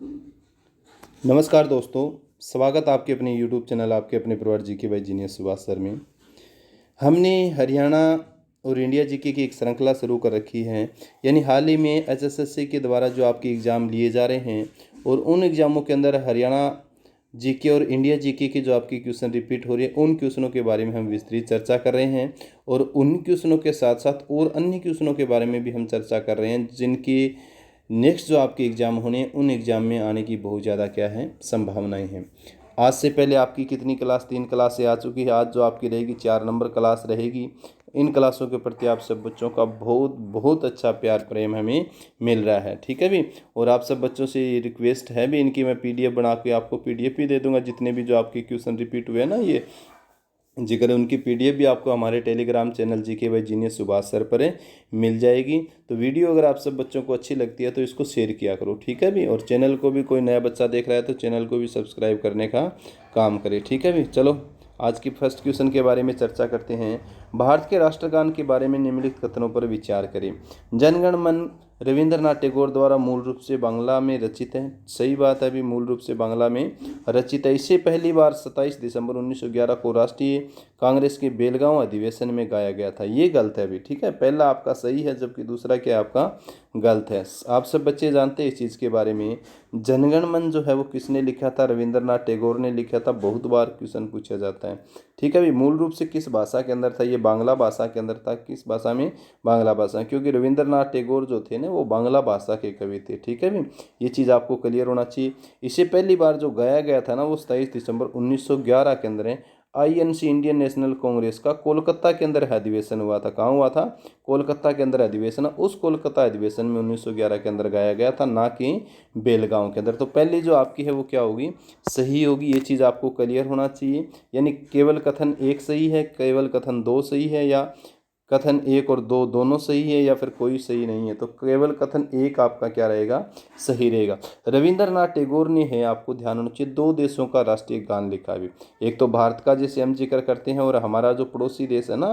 नमस्कार दोस्तों, स्वागत आपके अपने यूट्यूब चैनल आपके अपने परिवार GK by genius Subhash sir में। हमने हरियाणा और इंडिया जीके की एक श्रृंखला शुरू कर रखी है। यानी हाल ही में एचएसएससी के द्वारा जो आपके एग्ज़ाम लिए जा रहे हैं और उन एग्ज़ामों के अंदर हरियाणा जीके और इंडिया जीके की जो आपकी क्वेश्चन रिपीट हो रही है, उन क्वेश्चनों के बारे में हम विस्तृत चर्चा कर रहे हैं। और उन क्वेश्चनों के साथ साथ और अन्य क्वेश्चनों के बारे में भी हम चर्चा कर रहे हैं, जिनकी नेक्स्ट जो आपके एग्ज़ाम होने हैं उन एग्ज़ाम में आने की बहुत ज़्यादा क्या है संभावनाएं हैं। आज से पहले आपकी कितनी क्लास 3 क्लास से आ चुकी है। आज जो आपकी रहेगी 4 नंबर क्लास रहेगी। इन क्लासों के प्रति आप सब बच्चों का बहुत बहुत अच्छा प्यार प्रेम हमें मिल रहा है, ठीक है भी। और आप सब बच्चों से रिक्वेस्ट है भी, इनकी मैं पीडीएफ बना के आपको पीडीएफ भी दे दूंगा। जितने भी जो आपके क्वेश्चन रिपीट हुए हैं ना, ये जिक्र उनकी पीडीएफ भी आपको हमारे Telegram channel GK by genius Subhash sir पर मिल जाएगी। तो वीडियो अगर आप सब बच्चों को अच्छी लगती है तो इसको शेयर किया करो, ठीक है भी। और चैनल को भी कोई नया बच्चा देख रहा है तो चैनल को भी सब्सक्राइब करने का काम करे, ठीक है भी। चलो आज की फर्स्ट क्वेश्चन के बारे में चर्चा करते हैं। भारत के राष्ट्रगान के बारे में निम्नलिखित कथनों पर विचार करें। जनगण मन रविंद्रनाथ टैगोर द्वारा मूल रूप से बांग्ला में रचित है। सही बात है, अभी मूल रूप से बांग्ला में रचित है। इसे पहली बार 27 दिसंबर 1911 को राष्ट्रीय कांग्रेस के बेलगांव अधिवेशन में गाया गया था। ये गलत है अभी, ठीक है। पहला आपका सही है, जबकि दूसरा क्या आपका गलत है। आप सब बच्चे जानते हैं इस चीज़ के बारे में। जनगण मन जो है वो किसने लिखा था? रविंद्रनाथ टैगोर ने लिखा था। बहुत बार क्वेश्चन पूछा जाता है, ठीक है भी। मूल रूप से किस भाषा के अंदर था? ये बांग्ला भाषा के अंदर था। किस भाषा में? बांग्ला भाषा, क्योंकि रविंद्रनाथ टैगोर जो थे ना वो बांग्ला भाषा के कवि थे, ठीक है भी। ये चीज़ आपको क्लियर होना चाहिए। इसे पहली बार जो गाया गया था ना वो 27 दिसंबर 1911 के अंदर है। आईएनसी इंडियन नेशनल कांग्रेस का कोलकाता के अंदर अधिवेशन हुआ था। कहाँ हुआ था? कोलकाता के अंदर अधिवेशन। उस कोलकाता अधिवेशन में 1911 के अंदर गाया गया था, ना कि बेलगांव के अंदर। तो पहली जो आपकी है वो क्या होगी? सही होगी। ये चीज़ आपको क्लियर होना चाहिए। यानी केवल कथन एक सही है, केवल कथन दो सही है, या कथन एक और दो दोनों सही है, या फिर कोई सही नहीं है। तो केवल कथन एक आपका क्या रहेगा? सही रहेगा। रविंद्रनाथ टैगोर ने है, आपको ध्यान होना चाहिए, 2 देशों का राष्ट्रीय गान लिखा भी। एक तो भारत का जैसे हम जिक्र करते हैं, और हमारा जो पड़ोसी देश है ना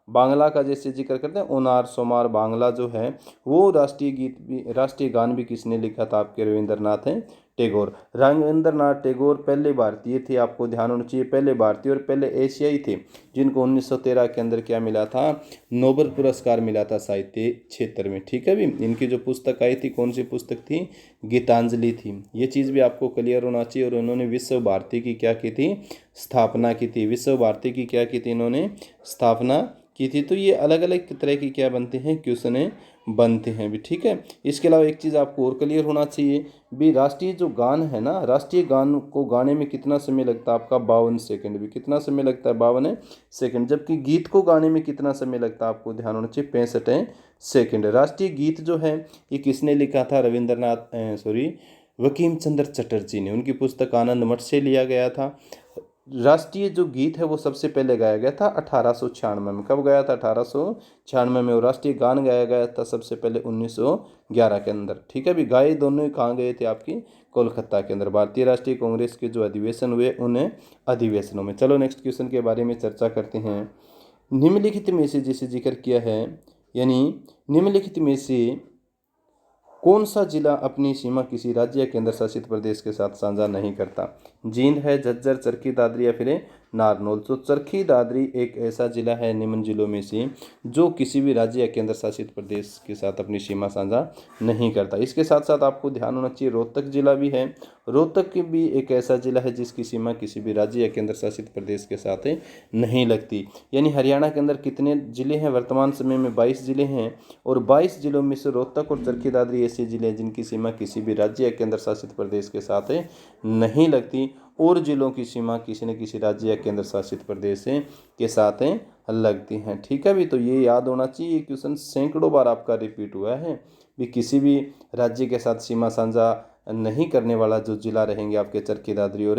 बांग्ला का जैसे जिक्र करते हैं। ओनार सोमार बांग्ला जो है वो राष्ट्रीय गीत भी, राष्ट्रीय गान भी किसने लिखा था? आपके रविंद्रनाथ टैगोर। रविंद्रनाथ टैगोर पहले भारतीय थे, आपको ध्यान होना चाहिए। पहले भारतीय और पहले एशियाई थे जिनको 1913 के अंदर क्या मिला था? नोबेल पुरस्कार मिला था साहित्य क्षेत्र में, ठीक है भी। इनकी जो पुस्तक आई थी, कौन सी पुस्तक थी? गीतांजलि थी। ये चीज़ भी आपको क्लियर होना चाहिए। और उन्होंने विश्व भारती की क्या की थी? स्थापना की थी। विश्व भारती की क्या की थी? इन्होंने स्थापना की थी। तो ये अलग अलग तरह की क्या बनते हैं? क्वेश्चन बनते हैं भी, ठीक है। इसके अलावा एक चीज़ आपको और क्लियर होना चाहिए भी, राष्ट्रीय जो गान है ना, राष्ट्रीय गान को गाने में कितना समय लगता है? आपका 52 सेकंड भी। कितना समय लगता है? 52 सेकंड। जबकि गीत को गाने में कितना समय लगता है? आपको ध्यान होना चाहिए, 65 सेकंड। राष्ट्रीय गीत जो है ये किसने लिखा था? बंकिम चंद्र चटर्जी ने। उनकी पुस्तक आनंद मठ से लिया गया था। राष्ट्रीय जो गीत है वो सबसे पहले गाया गया था 1896 में। कब गाया था? 1896 में। और राष्ट्रीय गान गाया गया था सबसे पहले 1911 के अंदर, ठीक है भी। गाए दोनों ही कहाँ गए थे? आपकी कोलकाता के अंदर। भारतीय राष्ट्रीय कांग्रेस के जो अधिवेशन हुए उन अधिवेशनों में। चलो नेक्स्ट क्वेश्चन के बारे में चर्चा करते हैं। निम्नलिखित में से जिसे जिक्र किया है, यानी निम्नलिखित में से कौन सा जिला अपनी सीमा किसी राज्य या केंद्र शासित प्रदेश के साथ साझा नहीं करता? जींद है, झज्जर, चरखी दादरी, या फिर नारनौल। तो चरखी दादरी एक ऐसा जिला है निम्न जिलों में से जो किसी भी राज्य या केंद्र शासित प्रदेश के साथ अपनी सीमा साझा नहीं करता। इसके साथ साथ आपको ध्यान होना चाहिए, रोहतक जिला भी है। रोहतक भी एक ऐसा जिला है जिसकी सीमा किसी भी राज्य या केंद्र शासित प्रदेश के साथ नहीं लगती। यानी हरियाणा के अंदर कितने जिले हैं? वर्तमान समय में 22 जिले हैं। और 22 जिलों में से रोहतक और चरखी दादरी ऐसे जिले हैं जिनकी सीमा किसी भी राज्य या केंद्र शासित प्रदेश के साथ नहीं लगती। और जिलों की सीमा किसी न किसी राज्य या केंद्र शासित प्रदेश के साथ लगती हैं, ठीक है भी। तो ये याद होना चाहिए, क्वेश्चन सैकड़ों बार आपका रिपीट हुआ है भी। किसी भी राज्य के साथ सीमा साझा नहीं करने वाला जो जिला रहेंगे आपके चरखी दादरी और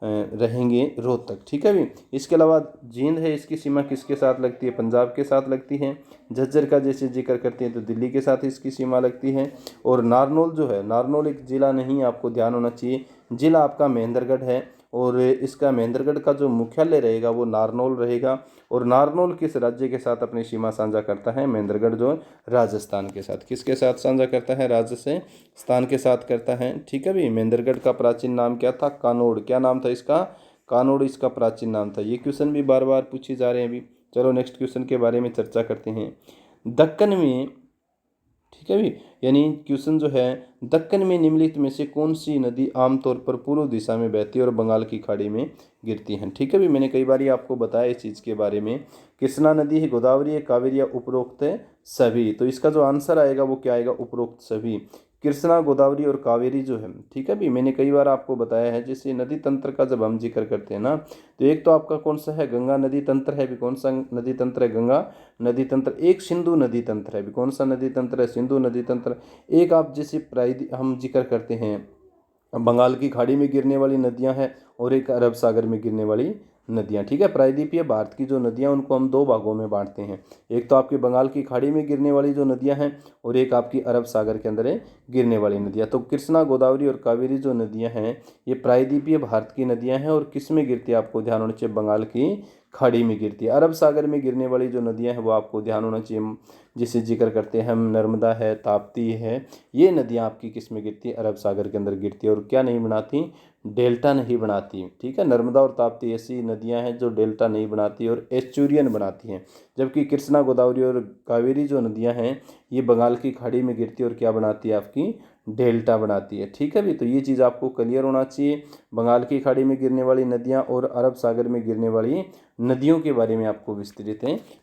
रहेंगे रोहतक, ठीक है भी। इसके अलावा जींद है, इसकी सीमा किसके साथ लगती है? पंजाब के साथ लगती है। झज्जर का जैसे जिक्र करते हैं तो दिल्ली के साथ इसकी सीमा लगती है। और नारनौल जो है, नारनौल एक जिला नहीं, आपको ध्यान होना चाहिए, जिला आपका महेंद्रगढ़ है। और इसका महेंद्रगढ़ का जो मुख्यालय रहेगा वो नारनौल रहेगा। और नारनौल किस राज्य के साथ अपनी सीमा साझा करता है? महेंद्रगढ़ जो राजस्थान के साथ। किसके साथ साझा करता है? राजस्थान के साथ करता है। ठीक है भाई। महेंद्रगढ़ का प्राचीन नाम क्या था? कानोड़। क्या नाम था इसका? कानोड़ इसका प्राचीन नाम था। ये क्वेश्चन भी बार बार पूछे जा रहे हैं अभी। चलो नेक्स्ट क्वेश्चन के बारे में चर्चा करते हैं। दक्कन में, ठीक है भी, यानी क्वेश्चन जो है, दक्कन में निम्नलिखित में से कौन सी नदी आमतौर पर पूर्व दिशा में बहती है और बंगाल की खाड़ी में गिरती हैं? ठीक है भी, मैंने कई बार आपको बताया इस चीज़ के बारे में। कृष्णा नदी है, गोदावरी है, कावेरी या उपरोक्त सभी। तो इसका जो आंसर आएगा वो क्या आएगा? उपरोक्त सभी। कृष्णा, गोदावरी और कावेरी जो है, ठीक है भी, मैंने कई बार आपको बताया है। जैसे नदी तंत्र का जब हम जिक्र करते हैं ना, तो एक तो आपका कौन सा है? गंगा नदी तंत्र है भी। कौन सा नदी तंत्र है? गंगा नदी तंत्र। एक सिंधु नदी तंत्र है भी। कौन सा नदी तंत्र है? सिंधु नदी तंत्र। एक आप जैसे हम जिक्र करते हैं बंगाल की खाड़ी में गिरने वाली नदियां हैं, और एक अरब सागर में गिरने वाली नदियां। ठीक है। प्रायद्वीपीय भारत की जो नदियां उनको हम दो भागों में बांटते हैं। एक तो आपकी बंगाल की खाड़ी में गिरने वाली जो नदियां हैं, और एक आपकी अरब सागर के अंदर गिरने वाली नदियां। तो कृष्णा, गोदावरी और कावेरी जो नदियां हैं, ये प्रायद्वीपीय भारत की नदियां हैं। और किस में गिरती है? आपको ध्यान होना चाहिए, बंगाल की खाड़ी में गिरती है। अरब सागर में गिरने वाली जो नदियां हैं वो आपको ध्यान होना चाहिए, जिसे जिक्र करते हैं हम, नर्मदा है, ताप्ती है। ये नदियां आपकी किस में गिरती है? अरब सागर के अंदर गिरती है। और क्या नहीं बनाती? डेल्टा नहीं बनाती। ठीक है। नर्मदा और ताप्ती ऐसी नदियां हैं जो डेल्टा नहीं बनाती और एस्चुरियन बनाती हैं। जबकि कृष्णा, गोदावरी और कावेरी जो नदियां हैं, ये बंगाल की खाड़ी में गिरती है और क्या बनाती है? आपकी डेल्टा बनाती है। ठीक है भी। तो ये चीज़ आपको क्लियर होना चाहिए। बंगाल की खाड़ी में गिरने वाली नदियां और अरब सागर में गिरने वाली नदियों के बारे में आपको विस्तृत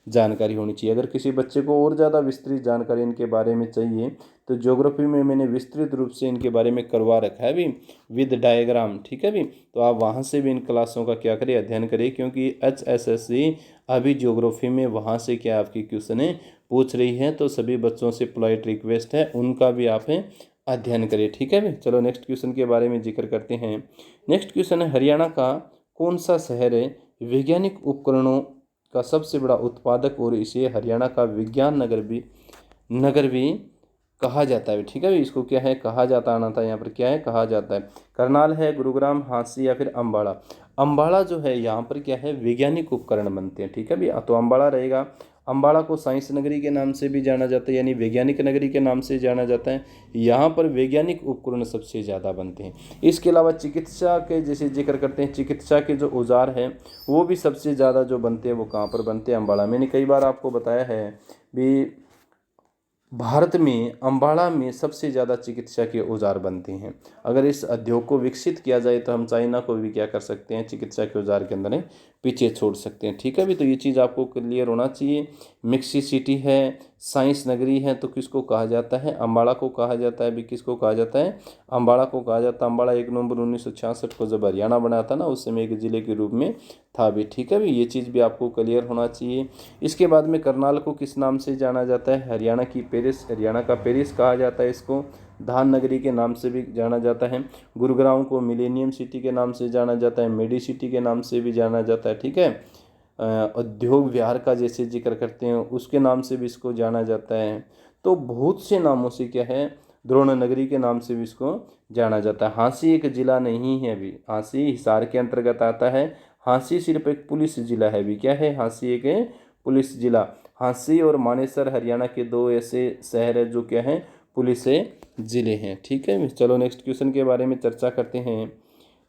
जानकारी होनी चाहिए। अगर किसी बच्चे को और ज़्यादा विस्तृत जानकारी इनके बारे में चाहिए, तो ज्योग्राफी में मैंने विस्तृत रूप से इनके बारे में करवा रखा है भी, विद डायग्राम। ठीक है भी। तो आप वहाँ से भी इन क्लासों का क्या करें? अध्ययन करें, क्योंकि HSSC अभी ज्योग्राफी में वहाँ से क्या आपकी क्वेश्चन पूछ रही है। तो सभी बच्चों से पोलाइट रिक्वेस्ट है, उनका भी आप अध्ययन करिए। ठीक है भी। चलो नेक्स्ट क्वेश्चन के बारे में जिक्र करते हैं। नेक्स्ट क्वेश्चन है, हरियाणा का कौन सा शहर वैज्ञानिक उपकरणों का सबसे बड़ा उत्पादक और इसे हरियाणा का विज्ञान नगर भी कहा जाता है? ठीक है। इसको क्या है? कहा जाता आना था, यहाँ पर क्या है? कहा जाता है। करनाल है, गुरुग्राम, हांसी या फिर अम्बाड़ा। अम्बाड़ा जो है, यहाँ पर क्या है? वैज्ञानिक उपकरण बनते हैं। ठीक है भैया। तो अम्बाड़ा रहेगा। अम्बाड़ा को साइंस नगरी के नाम से भी जाना जाता है, यानी वैज्ञानिक नगरी के नाम से जाना जाता है। यहाँ पर वैज्ञानिक उपकरण सबसे ज़्यादा बनते हैं। इसके अलावा चिकित्सा के जैसे जिक्र करते हैं, चिकित्सा के जो औजार हैं वो भी सबसे ज़्यादा जो बनते हैं वो कहाँ पर बनते हैं? अम्बाड़ा। मैंने कई बार आपको बताया है भी, भारत में अम्बाड़ा में सबसे ज़्यादा चिकित्सा के औजार बनते हैं। अगर इस उद्योग को विकसित किया जाए तो हम चाइना को भी क्या कर सकते हैं? चिकित्सा के औजार के अंदर पीछे छोड़ सकते हैं। ठीक है भी। तो ये चीज़ आपको क्लियर होना चाहिए। मिक्सी सिटी है, साइंस नगरी है, तो किसको कहा जाता है? अम्बाड़ा को कहा जाता है भी। किसको कहा जाता है? अम्बाड़ा को कहा जाता है। अम्बाड़ा 1 नवंबर 1966 को जब हरियाणा बना था ना, उस समय एक जिले के रूप में था भी। ठीक है भी। ये चीज़ भी आपको क्लियर होना चाहिए। इसके बाद में करनाल को किस नाम से जाना जाता है? हरियाणा की पेरिस, हरियाणा का पेरिस कहा जाता है इसको। धान नगरी के नाम से भी जाना जाता है। गुरुग्राम को मिलेनियम सिटी के नाम से जाना जाता है, मेडी सिटी के नाम से भी जाना जाता है। ठीक है। उद्योग विहार का जैसे जिक्र करते हैं उसके नाम से भी इसको जाना जाता है। तो बहुत से नामों से क्या है? द्रोण नगरी के नाम से भी इसको जाना जाता है। हांसी एक जिला नहीं है अभी, हांसी हिसार के अंतर्गत आता है। हांसी सिर्फ एक पुलिस जिला है भी। क्या है? हांसी एक पुलिस जिला। हांसी और मानेसर हरियाणा के 2 ऐसे शहर है जो क्या है? पुलिस जिले हैं। ठीक है। चलो नेक्स्ट क्वेश्चन के बारे में चर्चा करते हैं।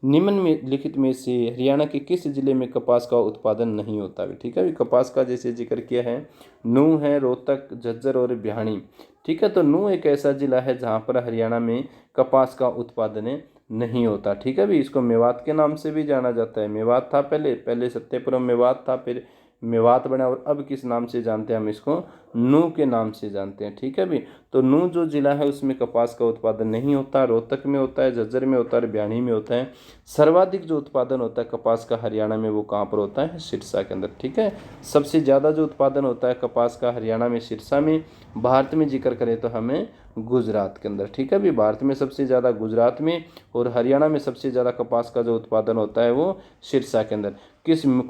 निम्न में लिखित में से हरियाणा के किस जिले में कपास का उत्पादन नहीं होता? ठीक है। कपास का जैसे जिक्र किया है, नूंह है, रोहतक, झज्जर और भिवानी। ठीक है। तो नूंह एक ऐसा जिला है जहाँ पर हरियाणा में कपास का उत्पादन नहीं होता। ठीक है भी। इसको मेवात के नाम से भी जाना जाता है। मेवात था पहले सत्यपुरम मेवात था, फिर मेवात बना, और अब किस नाम से जानते हैं हम इसको? नूंह के नाम से जानते हैं। ठीक है भी। तो नूंह जो जिला है उसमें कपास का उत्पादन नहीं होता। रोहतक में होता है, झज्जर में होता है और भिवानी में होता है। सर्वाधिक जो उत्पादन होता है कपास का हरियाणा में, वो कहाँ पर होता है? सिरसा के अंदर। ठीक है। सबसे ज़्यादा जो उत्पादन होता है कपास का हरियाणा में, सिरसा में। भारत में जिक्र करें तो हमें गुजरात के अंदर। ठीक है भी। भारत में सबसे ज़्यादा गुजरात में, और हरियाणा में सबसे ज़्यादा कपास का जो उत्पादन होता है वो सिरसा के अंदर।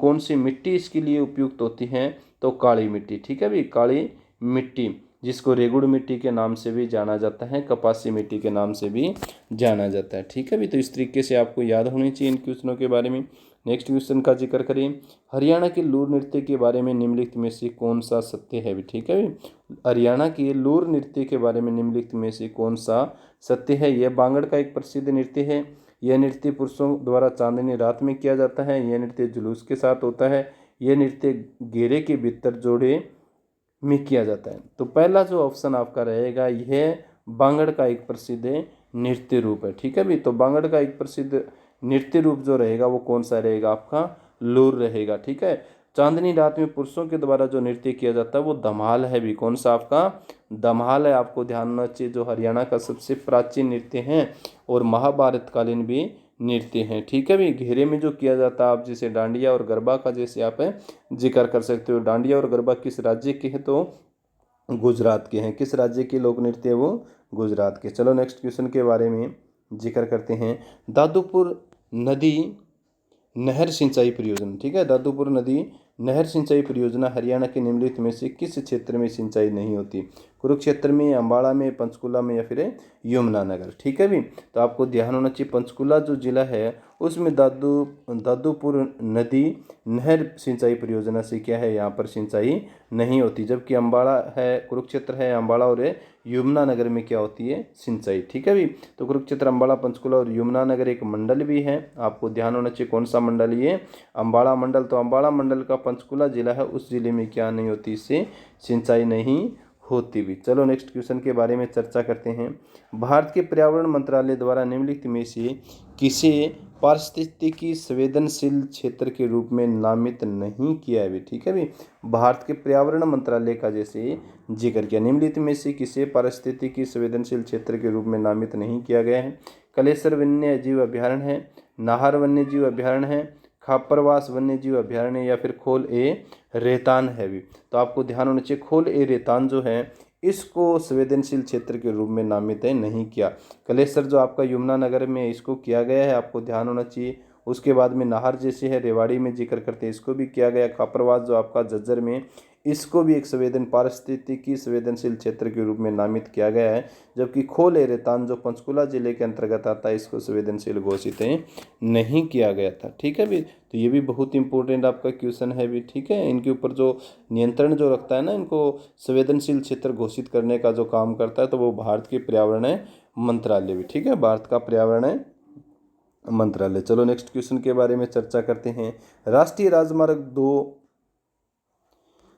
कौन सी मिट्टी इसके लिए उपयुक्त होती है? तो काली मिट्टी। ठीक है भी। काली मिट्टी। जिसको रेगुड़ मिट्टी के नाम से भी जाना जाता है, कपासी मिट्टी के नाम से भी जाना जाता है। ठीक है भी, तो इस तरीके से आपको याद होनी चाहिए इन क्वेश्चनों के बारे में। नेक्स्ट क्वेश्चन का जिक्र करें, हरियाणा के लूर नृत्य के बारे में निम्नलिखित में से कौन सा सत्य है भी। ठीक है भी, हरियाणा के लूर नृत्य के बारे में निम्नलिखित में से कौन सा सत्य है। यह बांगड़ का एक प्रसिद्ध नृत्य है। यह नृत्य पुरुषों द्वारा चांदनी रात में किया जाता है। यह नृत्य जुलूस के साथ होता है। यह नृत्य घेरे के भीतर जोड़े में किया जाता है। तो पहला जो ऑप्शन आपका रहेगा, यह बांगड़ का एक प्रसिद्ध नृत्य रूप है। ठीक है भी, तो बांगड़ का एक प्रसिद्ध नृत्य रूप जो रहेगा वो कौन सा रहेगा, आपका लूर रहेगा। ठीक है, चांदनी रात में पुरुषों के द्वारा जो नृत्य किया जाता है वो धमाल है भी। कौन सा आपका धमाल है, आपको ध्यान रखना चाहिए, जो हरियाणा का सबसे प्राचीन नृत्य है और महाभारत कालीन भी नृत्य हैं। ठीक है भी, घेरे में जो किया जाता है, आप जैसे डांडिया और गरबा का जैसे आप जिक्र कर सकते हो। डांडिया और गरबा किस राज्य के हैं, तो गुजरात के हैं। किस राज्य के लोक नृत्य है वो, गुजरात के। चलो नेक्स्ट क्वेश्चन के बारे में जिक्र करते हैं, दादूपुर नदी नहर सिंचाई परियोजना। ठीक है, दादूपुर नदी नहर सिंचाई परियोजना हरियाणा के निम्नलिखित में से किस क्षेत्र में सिंचाई नहीं होती। कुरुक्षेत्र में, अम्बाड़ा में, पंचकुला में या फिर यमुनानगर। ठीक है भी, तो आपको ध्यान होना चाहिए, पंचकुला जो जिला है उसमें दादूपुर नदी नहर सिंचाई परियोजना से क्या है, यहाँ पर सिंचाई नहीं होती। जबकि अम्बाड़ा है, कुरुक्षेत्र है, अम्बाड़ा और यमुनानगर में क्या होती है, सिंचाई। ठीक है भी, तो कुरुक्षेत्र, अम्बाड़ा, पंचकुला और यमुनानगर एक मंडल भी है। आपको ध्यान होना चाहिए कौन सा मंडल, ये अम्बाड़ा मंडल। तो अम्बाड़ा मंडल का पंचकुला जिला है, उस जिले में क्या नहीं होती, इससे सिंचाई नहीं होती भी। चलो नेक्स्ट क्वेश्चन के बारे में चर्चा करते हैं, भारत के पर्यावरण मंत्रालय द्वारा निम्नलिखित में से किसे पारिस्थितिकी संवेदनशील क्षेत्र के रूप में नामित नहीं किया है भी। ठीक है भी, भारत के पर्यावरण मंत्रालय का जैसे जिक्र किया, निम्नलिखित में से किसे पारिस्थितिकी संवेदनशील क्षेत्र के रूप में नामित नहीं किया गया है। कलेसर वन्य जीव अभ्यारण्य है, नाहर वन्य जीव अभ्यारण्य है, खापरवास वन्य जीव अभ्यारण्य या फिर खोल ए रेतान है भी। तो आपको ध्यान होना चाहिए, खोल ए रेतान जो है इसको संवेदनशील क्षेत्र के रूप में नामित नहीं किया। कलेसर जो आपका यमुनानगर में इसको किया गया है, आपको ध्यान होना चाहिए। उसके बाद में नाहर जैसे है रेवाड़ी में जिक्र करते हैं, इसको भी किया गया। खापरवास जो आपका झज्जर में, इसको भी एक पारिस्थितिकी संवेदनशील क्षेत्र के रूप में नामित किया गया है। जबकि खोल ए रेतान जो पंचकुला जिले के अंतर्गत आता है, इसको संवेदनशील घोषित नहीं किया गया था। ठीक है भी, तो ये भी बहुत इंपॉर्टेंट आपका क्वेश्चन है भी। ठीक है, इनके ऊपर जो नियंत्रण जो रखता है ना, इनको संवेदनशील क्षेत्र घोषित करने का जो काम करता है, तो वो भारत के पर्यावरण मंत्रालय भी। ठीक है, भारत का पर्यावरण मंत्रालय। चलो नेक्स्ट क्वेश्चन के बारे में चर्चा करते हैं, राष्ट्रीय राजमार्ग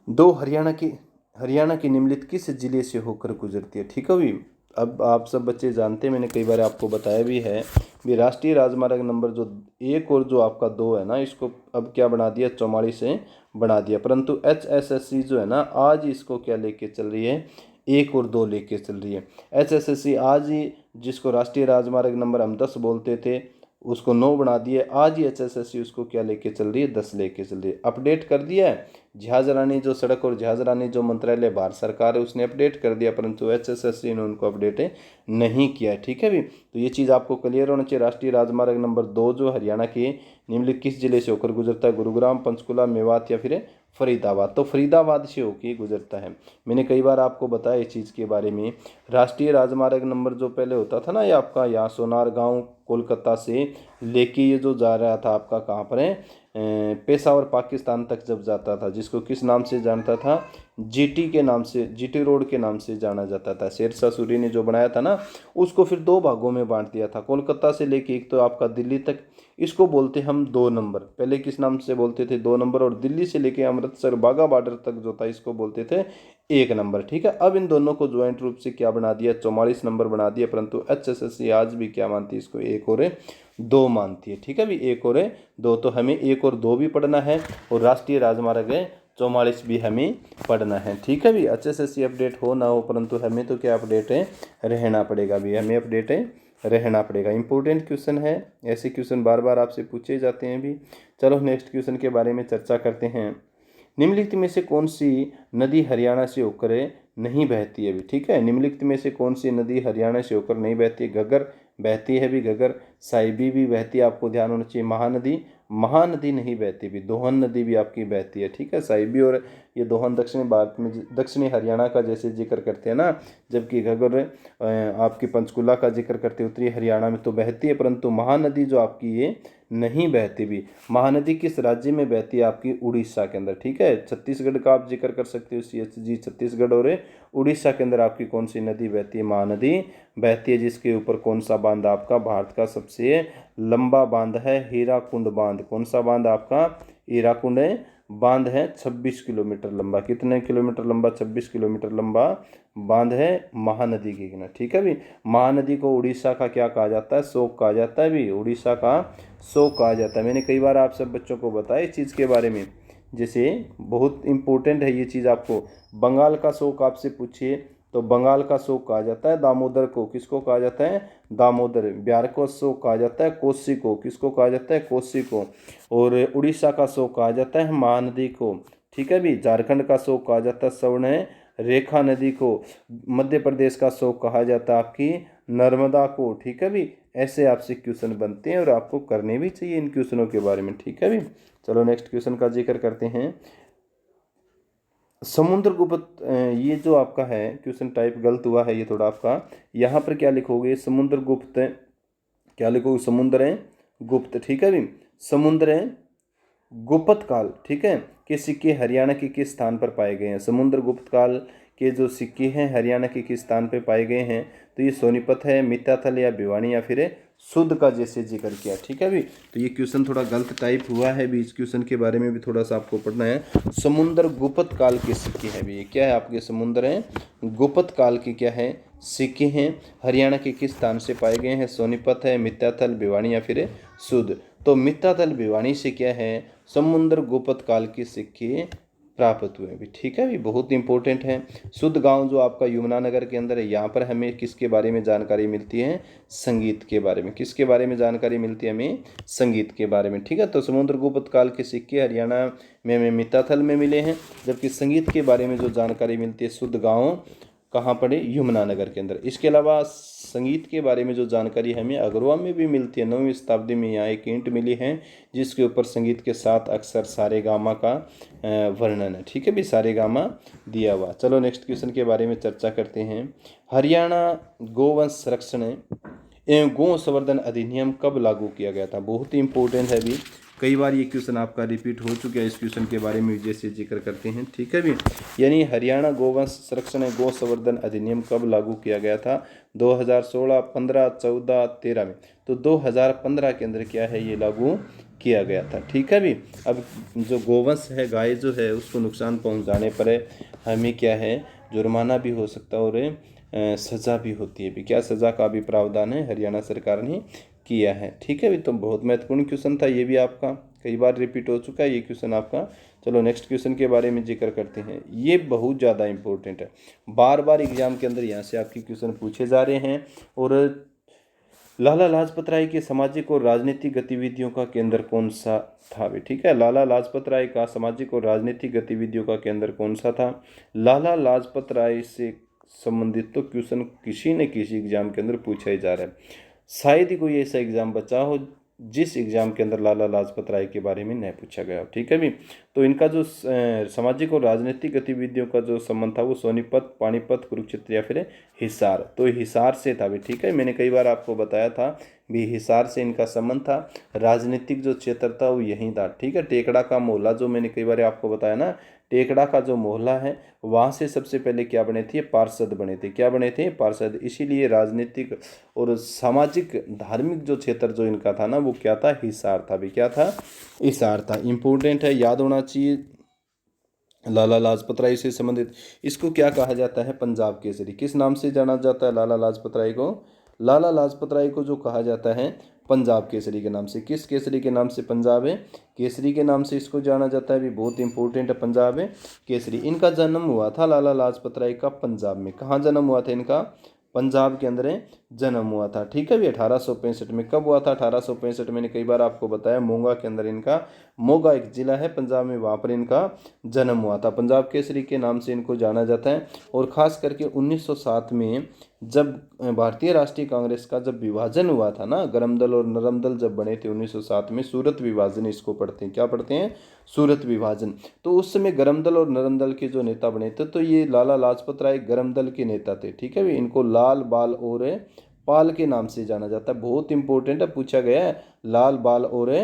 दो हरियाणा के निम्नलिखित किस जिले से होकर गुजरती है। ठीक है भी, अब आप सब बच्चे जानते हैं, मैंने कई बार आपको बताया भी है भी, राष्ट्रीय राजमार्ग नंबर जो 1 और जो आपका 2 है ना, इसको अब क्या बना दिया, 44 से बना दिया। परंतु HSSC जो है ना, आज इसको क्या लेके चल रही है, 1 और 2 लेके चल रही है। HSSC आज ही, जिसको राष्ट्रीय राजमार्ग नंबर हम 10 बोलते थे, उसको 9 बना दिया। आज ही HSSC उसको क्या लेके चल रही है, 10 लेके चल रही है। अपडेट कर दिया है, जहाज रानी जो सड़क और जहाज रानी जो मंत्रालय भारत सरकार है उसने अपडेट कर दिया, परंतु HSSC ने उनको अपडेट नहीं किया है। ठीक है भी, तो ये चीज़ आपको क्लियर होना चाहिए। राष्ट्रीय राजमार्ग नंबर 2 जो हरियाणा के निम्नलिखित किस जिले से होकर गुजरता है, गुरुग्राम, पंचकुला, मेवात या फिर फरीदाबाद। तो फरीदाबाद से होकर गुजरता है। मैंने कई बार आपको बताया इस चीज़ के बारे में। राष्ट्रीय राजमार्ग नंबर जो पहले होता था ना, ये आपका यहाँ सोनार गांव कोलकाता से लेके ये जो जा रहा था आपका कहाँ पर है, पेशावर पाकिस्तान तक जब जाता था, जिसको किस नाम से जानता था, जीटी के नाम से, जीटी रोड के नाम से जाना जाता था। शेरशाह सूरी ने जो बनाया था ना, उसको फिर 2 भागों में बांट दिया था। कोलकाता से लेके एक तो आपका दिल्ली तक, इसको बोलते हम 2 नंबर। पहले किस नाम से बोलते थे, 2 नंबर। और दिल्ली से लेके अमृतसर बाघा बॉर्डर तक जो था, इसको बोलते थे 1 नंबर। ठीक है, अब इन दोनों को ज्वाइंट रूप से क्या बना दिया, 44 नंबर बना दिया। परंतु HSSC आज भी क्या मानती है, इसको 1 और 2 मानती है। ठीक है भी, 1 और 2, तो हमें 1 और 2 भी पढ़ना है और राष्ट्रीय राजमार्ग 44 भी हमें पढ़ना है। ठीक है भी, HSSC अपडेट हो ना हो, परंतु हमें तो क्या अपडेट रहना पड़ेगा भी, हमें अपडेट रहना पड़ेगा। इंपॉर्टेंट क्वेश्चन है, ऐसे क्वेश्चन बार बार आपसे पूछे जाते हैं भी। चलो नेक्स्ट क्वेश्चन के बारे में चर्चा करते हैं, निम्नलिखित में से कौन सी नदी हरियाणा से होकर नहीं बहती है भी। ठीक है, निम्नलिखित में से कौन सी नदी हरियाणा से होकर नहीं बहती है, घग्गर बहती है भी, घग्गर। साहिबी भी बहती है, आपको ध्यान होना चाहिए। महानदी महानदी नहीं बहती भी, दोहन नदी भी आपकी बहती है, ठीक है। साहिबी और ये दोहन दक्षिणी भारत में, दक्षिणी हरियाणा का जैसे जिक्र करते हैं ना, जबकि घग्गर आपकी पंचकुला का जिक्र करते उत्तरी हरियाणा में तो बहती है, परंतु महानदी जो आपकी ये नहीं बहती भी। महानदी किस राज्य में बहती है? आपकी उड़ीसा के अंदर, ठीक है। छत्तीसगढ़ का आप जिक्र कर सकते हो, CHG छत्तीसगढ़, और उड़ीसा के अंदर आपकी कौन सी नदी बहती है? महानदी बहती है, जिसके ऊपर कौन सा बांध आपका भारत का सबसे लंबा बांध है? हीराकुंड बांध। कौन सा बांध आपका? हीराकुंड बांध है, 26 किलोमीटर लंबा। कितने किलोमीटर लंबा? 26 किलोमीटर लंबा बांध है महानदी के किनारे, ठीक है भी। महानदी को उड़ीसा का क्या कहा जाता है? शोक कहा जाता है भी, उड़ीसा का शोक कहा जाता है। मैंने कई बार आप सब बच्चों को बताया इस चीज़ के बारे में, जैसे बहुत इंपॉर्टेंट है ये चीज़ आपको। बंगाल का शोक आपसे पूछिए तो बंगाल का शोक कहा जाता है दामोदर को। किसको कहा जाता है? दामोदर। बिहार को शोक कहा जाता है कोसी को। किसको कहा जाता है? कोसी को। और उड़ीसा का शोक कहा जाता है महानदी को, ठीक है भी। झारखंड का शोक कहा जाता है स्वर्ण रेखा नदी को। मध्य प्रदेश का शोक कहा जाता है आपकी नर्मदा को, ठीक है भी। ऐसे आपसे क्वेश्चन बनते हैं और आपको करने भी चाहिए इन क्वेश्चनों के बारे में, ठीक है भी। चलो नेक्स्ट क्वेश्चन का जिक्र करते हैं। समुद्रगुप्त, ये जो आपका है क्वेश्चन टाइप गलत हुआ है ये थोड़ा आपका। यहाँ पर क्या लिखोगे? समुद्रगुप्त, क्या लिखोगे? समुद्र गुप्त, ठीक है भी। समुद्र गुप्त काल, ठीक है, के सिक्के हरियाणा के किस स्थान पर पाए गए हैं? समुद्र गुप्त काल के जो सिक्के हैं हरियाणा के किस स्थान पर पाए गए हैं? तो ये सोनीपत है, मित्ताथल या भिवानी या फिर शुद्ध का जैसे जिक्र किया, ठीक है भी। तो ये क्वेश्चन थोड़ा गलत टाइप हुआ है भी, इस क्वेश्चन के बारे में भी थोड़ा सा आपको पढ़ना है। समुद्र गुप्त काल के सिक्के हैं भी, ये क्या है आपके? समुद्र हैं गुप्त काल के क्या है? सिक्के हैं। हरियाणा के किस स्थान से पाए गए हैं? सोनीपत है, मित्ताथल, भिवानी या फिर शुद्ध। तो मित्ताथल भिवानी से क्या है? समुद्र गुप्त काल के सिक्के प्राप्त हुए भी, ठीक है भी, बहुत इंपॉर्टेंट है। शुद्ध गांव जो आपका यमुनानगर के अंदर है, यहाँ पर हमें किसके बारे में जानकारी मिलती है? संगीत के बारे में। किसके बारे में जानकारी मिलती है हमें? संगीत के बारे में, ठीक है। तो समुद्र गुप्त काल के सिक्के हरियाणा में हमें मित्ताथल में मिले हैं, जबकि संगीत के बारे में जो जानकारी मिलती है शुद्ध गाँव कहाँ पड़े? यमुनानगर के अंदर। इसके अलावा संगीत के बारे में जो जानकारी हमें अग्रवा में भी मिलती है, 9वीं शताब्दी में यहाँ एक ईंट मिली है जिसके ऊपर संगीत के साथ अक्सर सारेगामा का वर्णन है, ठीक है भी, सारेगामा दिया हुआ। चलो नेक्स्ट क्वेश्चन के बारे में चर्चा करते हैं। हरियाणा गोवंश संरक्षण एवं गौ संवर्धन अधिनियम कब लागू किया गया था? बहुत ही इंपॉर्टेंट है भी, कई बार ये क्वेश्चन आपका रिपीट हो चुका है। इस क्वेश्चन के बारे में जैसे जिक्र करते हैं, ठीक है भी। यानी हरियाणा गोवंश संरक्षण गौ संवर्धन अधिनियम कब लागू किया गया था? 2016, 15, 14, 13 में। तो 2015 के अंदर क्या है? ये लागू किया गया था, ठीक है भी। अब जो गोवंश है, गाय जो है, उसको नुकसान पहुंचाने पर हमें क्या है? जुर्माना भी हो सकता है और सज़ा भी होती है भी। क्या सज़ा का भी प्रावधान है? हरियाणा सरकार ने किया है, ठीक है भी। तो बहुत महत्वपूर्ण क्वेश्चन था ये भी आपका, कई बार रिपीट हो चुका है ये क्वेश्चन आपका। चलो नेक्स्ट क्वेश्चन के बारे में जिक्र करते हैं। ये बहुत ज़्यादा इंपॉर्टेंट है, बार बार एग्जाम के अंदर यहाँ से आपके क्वेश्चन पूछे जा रहे हैं। और लाला लाजपत राय के सामाजिक और राजनीतिक गतिविधियों का केंद्र कौन सा था भी, ठीक है। लाला लाजपत राय का सामाजिक और राजनीतिक गतिविधियों का केंद्र कौन सा था? लाला लाजपत राय से संबंधित तो क्वेश्चन किसी न किसी एग्जाम के अंदर पूछा ही जा रहा है। शायद ही कोई ऐसा एग्जाम बचा हो जिस एग्जाम के अंदर लाला लाजपत राय के बारे में नहीं पूछा गया, ठीक है भी। तो इनका जो सामाजिक और राजनीतिक गतिविधियों का जो संबंध था वो सोनीपत, पानीपत, कुरुक्षेत्र या फिर हिसार, तो हिसार से था भी, ठीक है। मैंने कई बार आपको बताया था भी हिसार से इनका संबंध था। राजनीतिक जो क्षेत्र था वो यहीं था, ठीक है। टेकड़ा का मोहल्ला जो मैंने कई बार आपको बताया ना, टेकड़ा का जो मोहल्ला है वहाँ से सबसे पहले क्या बने थे? पार्षद बने थे। क्या बने थे? पार्षद। इसीलिए राजनीतिक और सामाजिक धार्मिक जो क्षेत्र जो इनका था ना वो क्या था? हिसार था भी। क्या था? हिसार था। इंपॉर्टेंट है, याद होना चाहिए। लाला लाजपत राय से संबंधित इसको क्या कहा जाता है? पंजाब केसरी। किस नाम से जाना जाता है लाला लाजपत राय को? लाला लाजपत राय को जो कहा जाता है पंजाब केसरी के नाम से। किस केसरी के नाम से? पंजाब है केसरी के नाम से इसको जाना जाता है भी, बहुत इंपॉर्टेंट है पंजाब है केसरी। इनका जन्म हुआ था लाला लाजपत राय का पंजाब में। कहाँ जन्म हुआ था इनका? पंजाब के अंदर जन्म हुआ था, ठीक है भी। 1865 में। कब हुआ था? 1865। मैंने कई बार आपको बताया मोगा के अंदर इनका, मोगा एक जिला है पंजाब में, वहाँ पर इनका जन्म हुआ था। पंजाब केसरी के नाम से इनको जाना जाता है। और ख़ास करके 1907 में जब भारतीय राष्ट्रीय कांग्रेस का जब विभाजन हुआ था ना, गरम दल और नरम दल जब बने थे 1907 में, सूरत विभाजन इसको पढ़ते हैं, क्या पढ़ते हैं, सूरत विभाजन। तो उस समय गरम दल और नरम दल के जो नेता बने थे, तो ये लाला लाजपत राय गरम दल के नेता थे, ठीक है भी। इनको लाल, बाल और पाल के नाम से जाना जाता है, बहुत इंपॉर्टेंट है, पूछा गया है, लाल, बाल और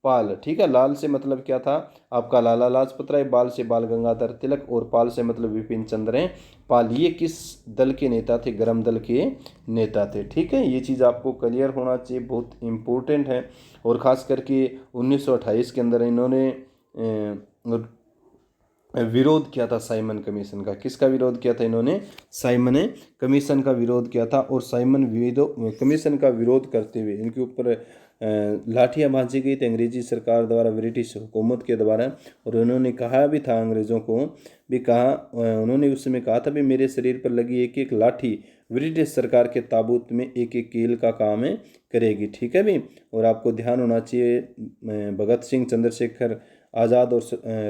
पाल, ठीक है। लाल से मतलब क्या था आपका लाला लाजपत राय, बाल से बाल गंगाधर तिलक और पाल से मतलब विपिन चंद्र पाल। ये किस दल के नेता थे, गरम दल के नेता थे, ठीक है। ये चीज़ आपको क्लियर होना चाहिए, बहुत इम्पोर्टेंट है। और ख़ास करके 1928 के अंदर इन्होंने विरोध किया था साइमन कमीशन का। किसका विरोध किया था इन्होंने, साइमन कमीशन का विरोध किया था। और साइमन कमीशन का विरोध करते हुए इनके ऊपर लाठियां भांजी गई थी अंग्रेजी सरकार द्वारा, ब्रिटिश हुकूमत के द्वारा। और उन्होंने कहा भी था, अंग्रेज़ों को भी कहा, उन्होंने उस समय कहा था भी मेरे शरीर पर लगी एक एक लाठी ब्रिटिश सरकार के ताबूत में एक एक कील का काम करेगी, ठीक है भी। और आपको ध्यान होना चाहिए, भगत सिंह, चंद्रशेखर आज़ाद और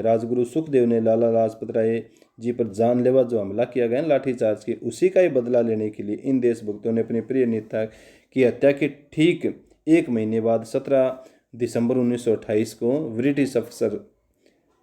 राजगुरु सुखदेव ने लाला लाजपत राय जी पर जानलेवा जो हमला किया गया लाठीचार्ज की, उसी का ही बदला लेने के लिए इन देशभक्तों ने अपने प्रिय नेता की हत्या के ठीक एक महीने बाद 17 दिसंबर 1928 को ब्रिटिश अफसर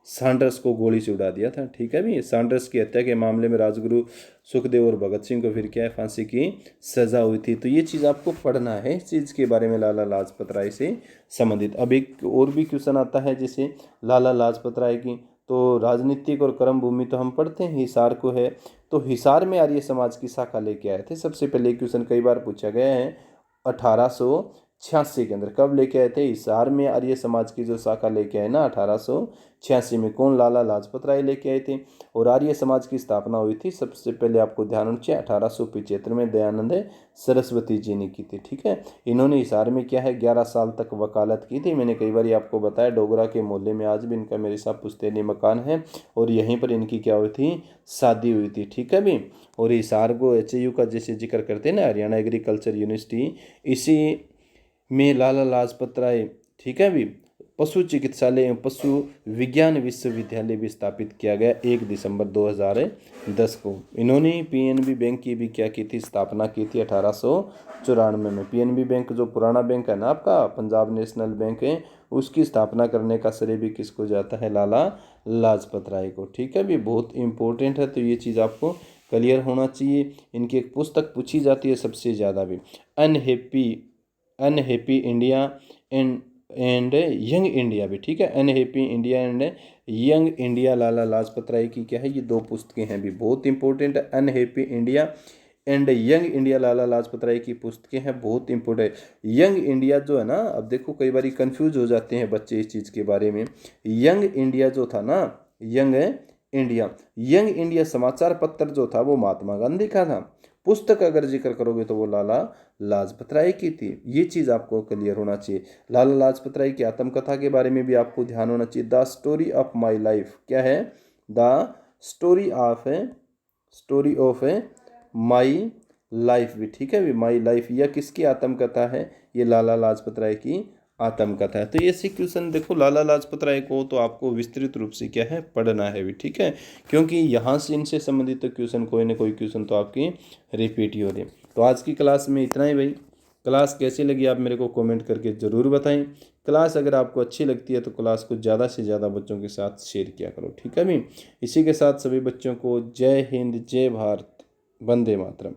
सैंडर्स को गोली से उड़ा दिया था, ठीक है भी। सैंडर्स की हत्या के मामले में राजगुरु सुखदेव और भगत सिंह को फिर क्या है, फांसी की सजा हुई थी। तो ये चीज़ आपको पढ़ना है, इस चीज़ के बारे में लाला लाजपत राय से संबंधित। अब एक और भी क्वेश्चन आता है जैसे लाला लाजपत राय की, तो राजनीतिक और कर्म भूमि तो हम पढ़ते हैं, हिसार को है। तो हिसार में आर्य समाज की शाखा लेके आए थे, सबसे पहले क्वेश्चन कई बार पूछा गया है 1886 के अंदर। कब लेके आए थे, हिसार में आर्य समाज की जो शाखा लेके आए ना 1886 में, कौन, लाला लाजपत राय लेके आए थे। और आर्य समाज की स्थापना हुई थी सबसे पहले, आपको ध्यान होना चाहिए, 1875 में दयानंद सरस्वती जी ने की थी, ठीक है। इन्होंने हिसार में क्या है 11 साल तक वकालत की थी। मैंने कई बार आपको बताया, डोगरा के मोहल्ले में आज भी इनका मेरे साथ पुश्तैनी मकान है, और यहीं पर इनकी क्या हुई थी, शादी हुई थी, ठीक है भी। और हिसार को HAU का जैसे जिक्र करते हैं ना, हरियाणा एग्रीकल्चर यूनिवर्सिटी, इसी में लाला लाजपत राय, ठीक है भी, पशु चिकित्सालय एवं पशु विज्ञान विश्वविद्यालय भी स्थापित किया गया 1 दिसंबर 2010 को। इन्होंने PNB बैंक की भी क्या की थी, स्थापना की थी 1894 में। PNB बैंक जो पुराना बैंक है ना आपका, पंजाब नेशनल बैंक है, उसकी स्थापना करने का श्रेय भी किसको जाता है, लाला लाजपत राय को, ठीक है भी। बहुत इंपॉर्टेंट है, तो ये चीज़ आपको क्लियर होना चाहिए। इनकी एक पुस्तक पूछी जाती है सबसे ज़्यादा भी, unhappy India and young India भी, ठीक है। Unhappy India and young India Lala Lajpat Rai की क्या है, ये 2 पुस्तकें हैं भी, बहुत इंपॉर्टेंट है। Unhappy India and young India Lala Lajpat Rai की पुस्तकें हैं, बहुत इंपॉर्टेंट। यंग इंडिया जो है ना, अब देखो कई बार कंफ्यूज हो जाते हैं बच्चे इस चीज़ के बारे में। यंग इंडिया जो था ना, यंग इंडिया समाचार पत्र जो था वो महात्मा गांधी का था। पुस्तक अगर जिक्र करोगे तो वो लाला लाजपत राय की थी। ये चीज़ आपको क्लियर होना चाहिए। लाला लाजपत राय की आत्मकथा के बारे में भी आपको ध्यान होना चाहिए। The story of my life, क्या है, the story of my life भी, ठीक है भी। माई लाइफ यह किसकी आत्मकथा है, ये लाला लाजपत राय की आत्मकथा है। तो ये सी क्वेश्चन देखो, लाला लाजपत राय को तो आपको विस्तृत रूप से क्या है, पढ़ना है भी, ठीक है। क्योंकि यहाँ से इनसे संबंधित तो क्वेश्चन कोई ना कोई क्वेश्चन तो आपकी रिपीट ही हो रहे। तो आज की क्लास में इतना ही भाई। क्लास कैसी लगी आप मेरे को कमेंट करके ज़रूर बताएं। क्लास अगर आपको अच्छी लगती है तो क्लास को ज़्यादा से ज़्यादा बच्चों के साथ शेयर किया करो, ठीक है भी। इसी के साथ सभी बच्चों को जय हिंद, जय भारत, वंदे मातरम।